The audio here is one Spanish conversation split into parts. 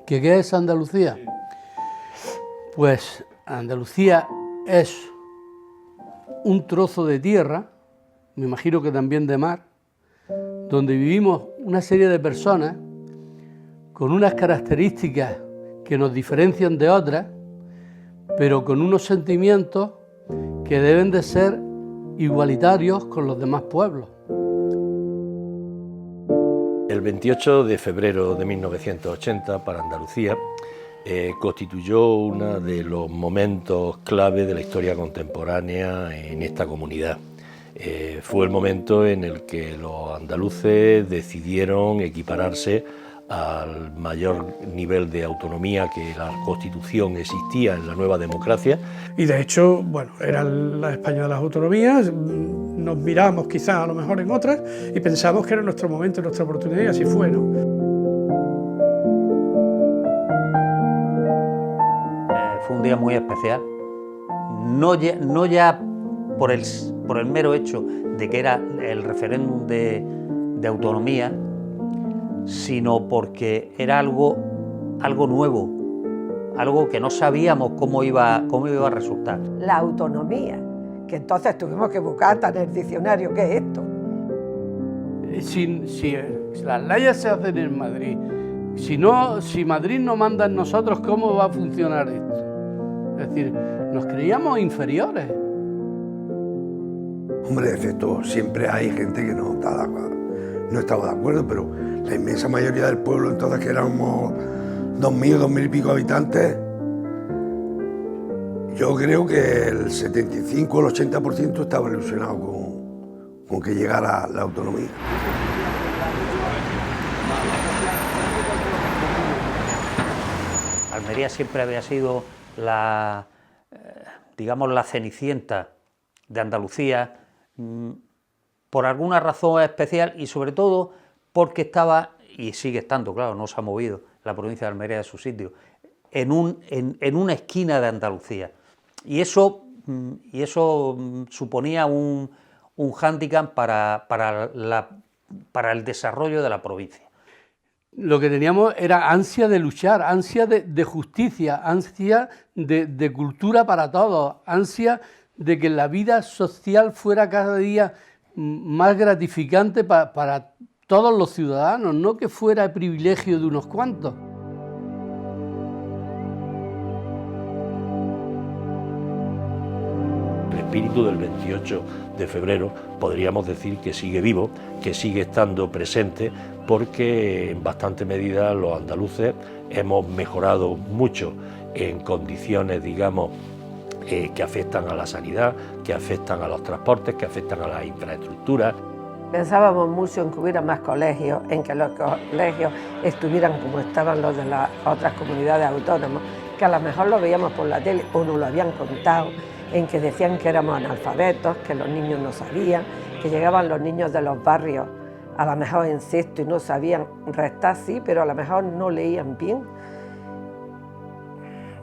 ¿Que qué es Andalucía? Pues Andalucía es un trozo de tierra, me imagino que también de mar, donde vivimos una serie de personas con unas características que nos diferencian de otras, pero con unos sentimientos que deben de ser igualitarios con los demás pueblos. El 28 de febrero de 1980, para Andalucía, constituyó uno de los momentos clave de la historia contemporánea en esta comunidad. Fue el momento en el que los andaluces decidieron equipararse al mayor nivel de autonomía que la Constitución existía en la nueva democracia. Y de hecho, bueno, era la España de las autonomías, nos miramos quizás a lo mejor en otras y pensamos que era nuestro momento, nuestra oportunidad, y así fue, ¿no? Fue un día muy especial, no ya por el mero hecho de que era el referéndum de autonomía, sino porque era algo nuevo, algo que no sabíamos cómo iba a resultar. La autonomía, que entonces tuvimos que buscar hasta en el diccionario qué es esto. Si las leyes se hacen en Madrid, si Madrid no manda en nosotros, ¿cómo va a funcionar esto? Es decir, nos creíamos inferiores. Hombre, de efecto, siempre hay gente que no estaba de acuerdo, pero la inmensa mayoría del pueblo, entonces, que éramos 2.000 y pico habitantes, yo creo que el 75 o el 80% estaba ilusionado con que llegara la autonomía. Almería siempre había sido la cenicienta de Andalucía, por alguna razón especial y sobre todo porque estaba, y sigue estando, claro, no se ha movido la provincia de Almería de su sitio, en una esquina de Andalucía. Y eso suponía un hándicap para el desarrollo de la provincia. Lo que teníamos era ansia de luchar, ansia de justicia, ansia de cultura para todos, ansia de que la vida social fuera cada día más gratificante para todos los ciudadanos, no que fuera el privilegio de unos cuantos. El espíritu del 28 de febrero podríamos decir que sigue vivo, que sigue estando presente, porque en bastante medida los andaluces hemos mejorado mucho en condiciones, digamos, que afectan a la sanidad, que afectan a los transportes, que afectan a las infraestructuras. Pensábamos mucho en que hubiera más colegios, en que los colegios estuvieran como estaban los de las otras comunidades autónomas, que a lo mejor lo veíamos por la tele o nos lo habían contado, en que decían que éramos analfabetos, que los niños no sabían, que llegaban los niños de los barrios a lo mejor en sexto y no sabían restar, sí, pero a lo mejor no leían bien.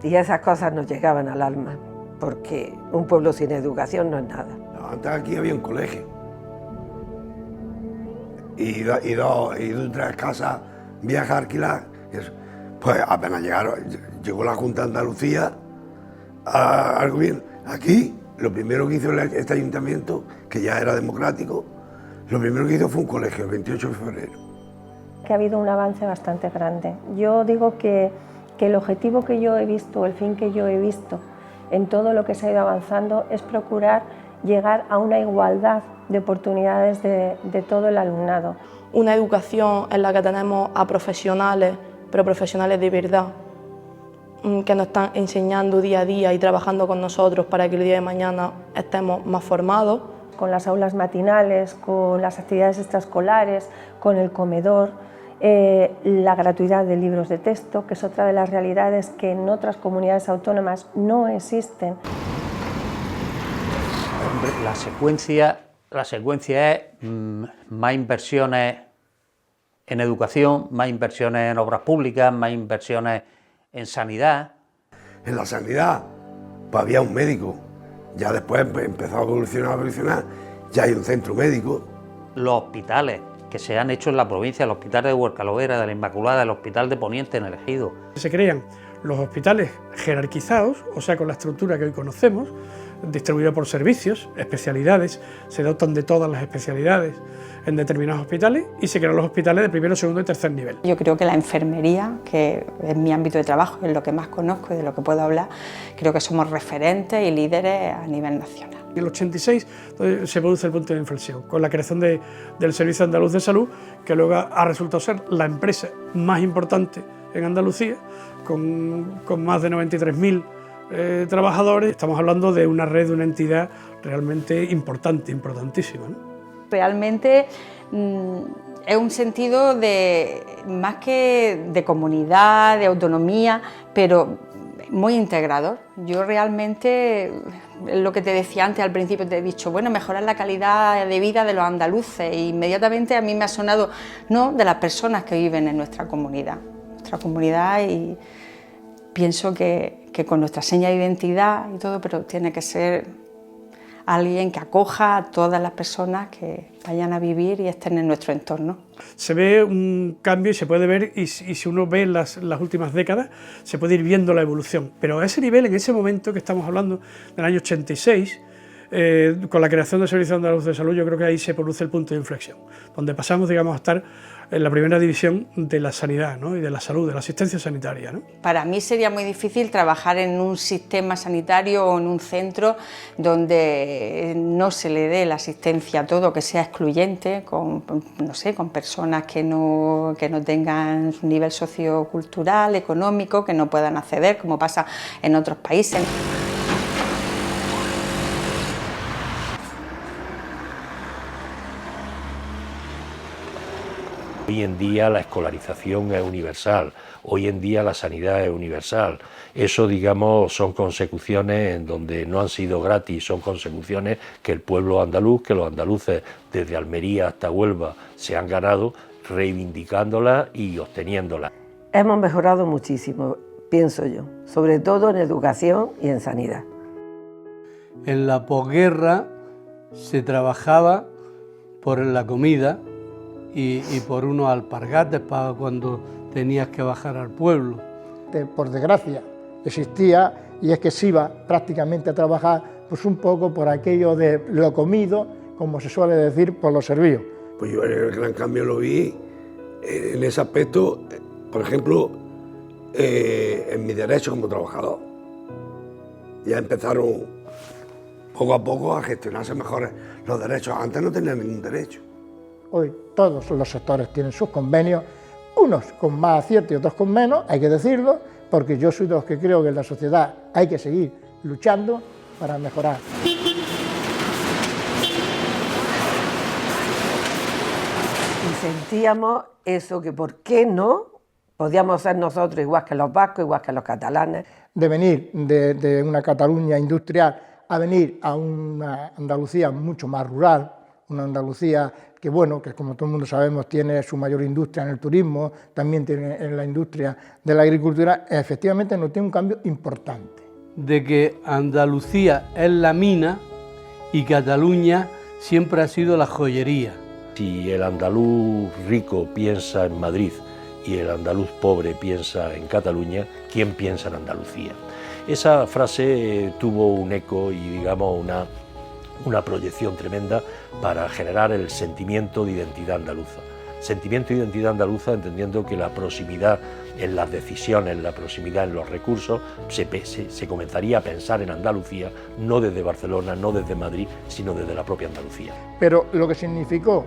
Y esas cosas nos llegaban al alma, porque un pueblo sin educación no es nada. Antes aquí había un colegio y dos tres casas viejas alquiladas. Pues apenas llegó la Junta de Andalucía al gobierno. Aquí lo primero que hizo este ayuntamiento, que ya era democrático, lo primero que hizo fue un colegio, el 28 de febrero. Que ha habido un avance bastante grande. Yo digo que el objetivo que yo he visto, el fin que yo he visto en todo lo que se ha ido avanzando es procurar llegar a una igualdad de oportunidades de todo el alumnado. Una educación en la que tenemos a profesionales, pero profesionales de verdad, que nos están enseñando día a día y trabajando con nosotros para que el día de mañana estemos más formados. Con las aulas matinales, con las actividades extraescolares, con el comedor, la gratuidad de libros de texto, que es otra de las realidades que en otras comunidades autónomas no existen. La secuencia es más inversiones en educación, más inversiones en obras públicas, más inversiones en sanidad. En la sanidad pues había un médico, ya después empezó a evolucionar, ya hay un centro médico. Los hospitales que se han hecho en la provincia, el Hospital de Huercalovera, de la Inmaculada, el Hospital de Poniente en el Ejido. Se crean los hospitales jerarquizados, o sea, con la estructura que hoy conocemos, distribuida por servicios, especialidades, se dotan de todas las especialidades en determinados hospitales y se crean los hospitales de primero, segundo y tercer nivel. Yo creo que la enfermería, que es mi ámbito de trabajo, es lo que más conozco y de lo que puedo hablar, creo que somos referentes y líderes a nivel nacional. En el 86 se produce el punto de inflexión, con la creación del Servicio Andaluz de Salud, que luego ha resultado ser la empresa más importante en Andalucía, con más de 93.000 trabajadores. Estamos hablando de una red, de una entidad realmente importante, importantísima, ¿no? Realmente es un sentido más que de comunidad, de autonomía, pero muy integrador. Yo realmente, lo que te decía antes al principio, te he dicho, bueno, mejorar la calidad de vida de los andaluces, e inmediatamente a mí me ha sonado, no, de las personas que viven en nuestra comunidad, y pienso que con nuestra seña de identidad y todo, pero tiene que ser alguien que acoja a todas las personas que vayan a vivir y estén en nuestro entorno. Se ve un cambio y se puede ver, y si uno ve las últimas décadas, se puede ir viendo la evolución. Pero a ese nivel, en ese momento que estamos hablando, del año 86, con la creación del Servicio Andaluz de Salud, yo creo que ahí se produce el punto de inflexión, donde pasamos, digamos, a estar en la primera división de la sanidad, ¿no? Y de la salud, de la asistencia sanitaria, ¿no? Para mí sería muy difícil trabajar en un sistema sanitario o en un centro donde no se le dé la asistencia a todo, que sea excluyente, con personas que no tengan un nivel sociocultural, económico, que no puedan acceder, como pasa en otros países. Hoy en día la escolarización es universal, hoy en día la sanidad es universal. Eso, digamos, son consecuciones en donde no han sido gratis, son consecuciones que el pueblo andaluz, que los andaluces desde Almería hasta Huelva se han ganado, reivindicándolas y obteniéndolas. Hemos mejorado muchísimo, pienso yo, sobre todo en educación y en sanidad. En la posguerra se trabajaba por la comida y por unos alpargates para cuando tenías que bajar al pueblo. Por desgracia existía, y es que se iba prácticamente a trabajar pues un poco por aquello de lo comido, como se suele decir, por lo servido. Pues yo el gran cambio lo vi en ese aspecto, por ejemplo, en mi derecho como trabajador. Ya empezaron poco a poco a gestionarse mejor los derechos. Antes no tenían ningún derecho. Hoy todos los sectores tienen sus convenios, unos con más acierto y otros con menos, hay que decirlo, porque yo soy de los que creo que en la sociedad hay que seguir luchando para mejorar. Y sentíamos eso, que por qué no podíamos ser nosotros igual que los vascos, igual que los catalanes. De venir de una Cataluña industrial a venir a una Andalucía mucho más rural, una Andalucía que, bueno, que como todo el mundo sabemos tiene su mayor industria en el turismo, también tiene en la industria de la agricultura, efectivamente nos tiene un cambio importante. De que Andalucía es la mina y Cataluña siempre ha sido la joyería. Si el andaluz rico piensa en Madrid y el andaluz pobre piensa en Cataluña, ¿quién piensa en Andalucía? Esa frase tuvo un eco y, digamos, una proyección tremenda para generar el sentimiento de identidad andaluza. Sentimiento de identidad andaluza entendiendo que la proximidad en las decisiones, la proximidad en los recursos, se comenzaría a pensar en Andalucía, no desde Barcelona, no desde Madrid, sino desde la propia Andalucía. Pero lo que significó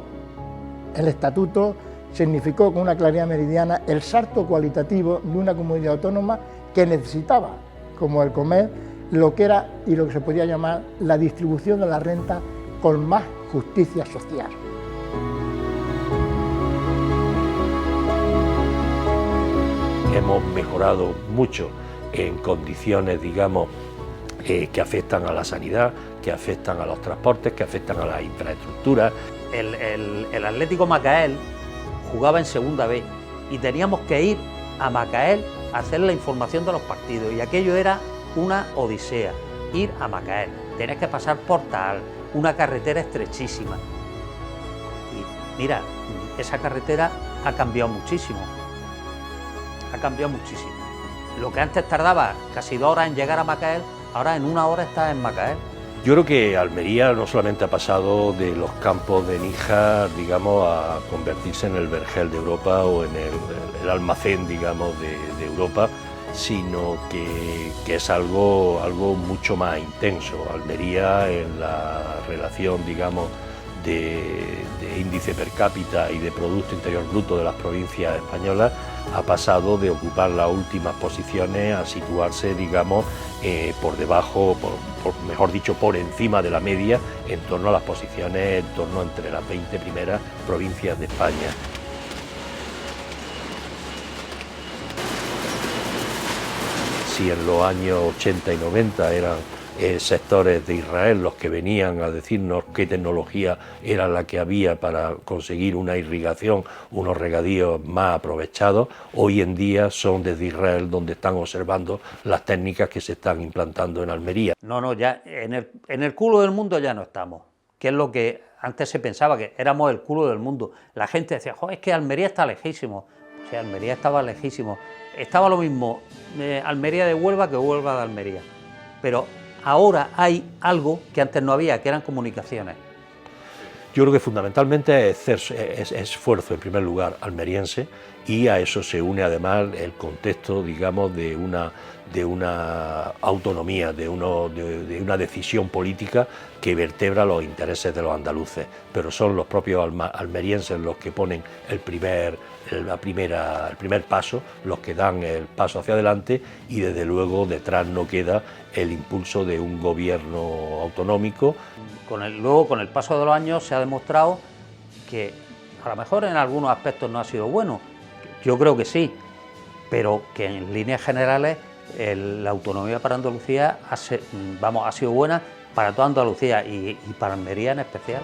el estatuto, significó con una claridad meridiana el salto cualitativo de una comunidad autónoma que necesitaba, como el comer, lo que era y lo que se podía llamar la distribución de la renta con más justicia social. Hemos mejorado mucho en condiciones, digamos, que afectan a la sanidad, que afectan a los transportes, que afectan a las infraestructuras. El Atlético Macael jugaba en segunda B y teníamos que ir a Macael a hacer la información de los partidos, y aquello era una odisea, ir a Macael, tenés que pasar por Taal, una carretera estrechísima. Y mira, esa carretera ha cambiado muchísimo. Ha cambiado muchísimo. Lo que antes tardaba casi 2 horas en llegar a Macael, ahora en 1 hora estás en Macael. Yo creo que Almería no solamente ha pasado de los campos de Níjar, digamos, a convertirse en el vergel de Europa o en el almacén, digamos, de Europa, sino que es algo mucho más intenso. Almería, en la relación, digamos, de índice per cápita y de Producto Interior Bruto de las provincias españolas, ha pasado de ocupar las últimas posiciones a situarse, digamos, por debajo, mejor dicho, por encima de la media, en torno a las posiciones, en torno entre las 20 primeras provincias de España. Si en los años 80 y 90 eran sectores de Israel los que venían a decirnos qué tecnología era la que había para conseguir una irrigación, unos regadíos más aprovechados, hoy en día son desde Israel donde están observando las técnicas que se están implantando en Almería. No, ya en el culo del mundo ya no estamos, que es lo que antes se pensaba, que éramos el culo del mundo. La gente decía, joder, es que Almería está lejísimo. O sea, Almería estaba lejísimo. Estaba lo mismo Almería de Huelva que Huelva de Almería. Pero ahora hay algo que antes no había, que eran comunicaciones. Yo creo que fundamentalmente es esfuerzo, en primer lugar, almeriense, y a eso se une además el contexto, digamos, de una autonomía, de una decisión política que vertebra los intereses de los andaluces, pero son los propios almerienses los que ponen el primer paso, los que dan el paso hacia adelante, y desde luego detrás no queda el impulso de un gobierno autonómico. Luego, con el paso de los años, se ha demostrado que a lo mejor en algunos aspectos no ha sido bueno, yo creo que sí, pero que en líneas generales la autonomía para Andalucía ha sido buena para toda Andalucía y para Almería en especial.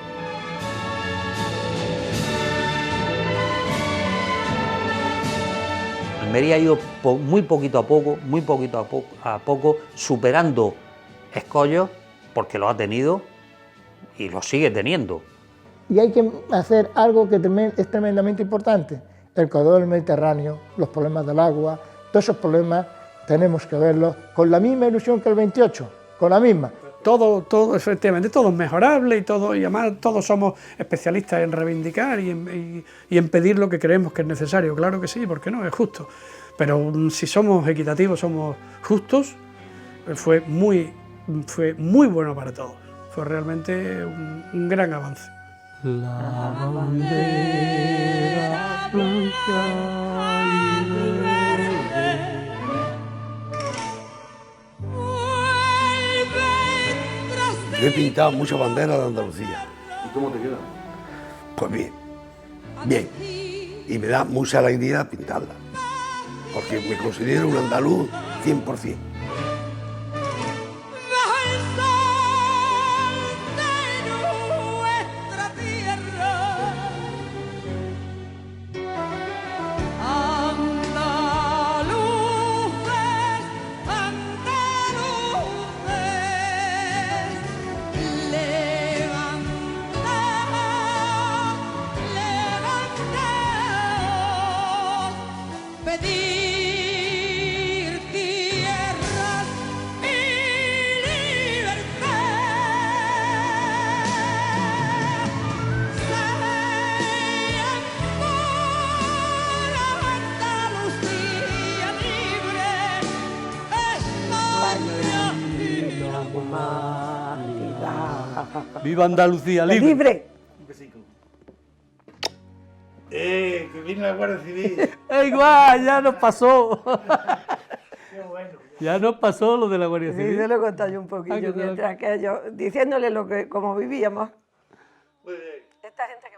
Almería ha ido muy poquito a poco, superando escollos, porque lo ha tenido y lo sigue teniendo. Y hay que hacer algo que es tremendamente importante, el corredor del Mediterráneo, los problemas del agua, todos esos problemas tenemos que verlos con la misma ilusión que el 28, con la misma. Todo, efectivamente, todo es mejorable y además todos somos especialistas en reivindicar y en pedir lo que creemos que es necesario. Claro que sí, porque no, es justo. Pero si somos equitativos, somos justos, fue muy bueno para todos. Fue realmente un gran avance. La bandera blanca y verde. Yo he pintado muchas banderas de Andalucía. ¿Y cómo te queda? Pues bien, bien. Y me da mucha alegría pintarla, porque me considero un andaluz 100%. ¡Viva Andalucía libre! ¡Libre! Un besico. Que viene la Guardia Civil. ¡Igual! ¡Ya nos pasó! Qué bueno. Ya nos pasó lo de la Guardia Civil. Sí, yo lo he contado yo un poquillo, mientras que yo, diciéndole cómo vivíamos. Muy bien. Esta gente que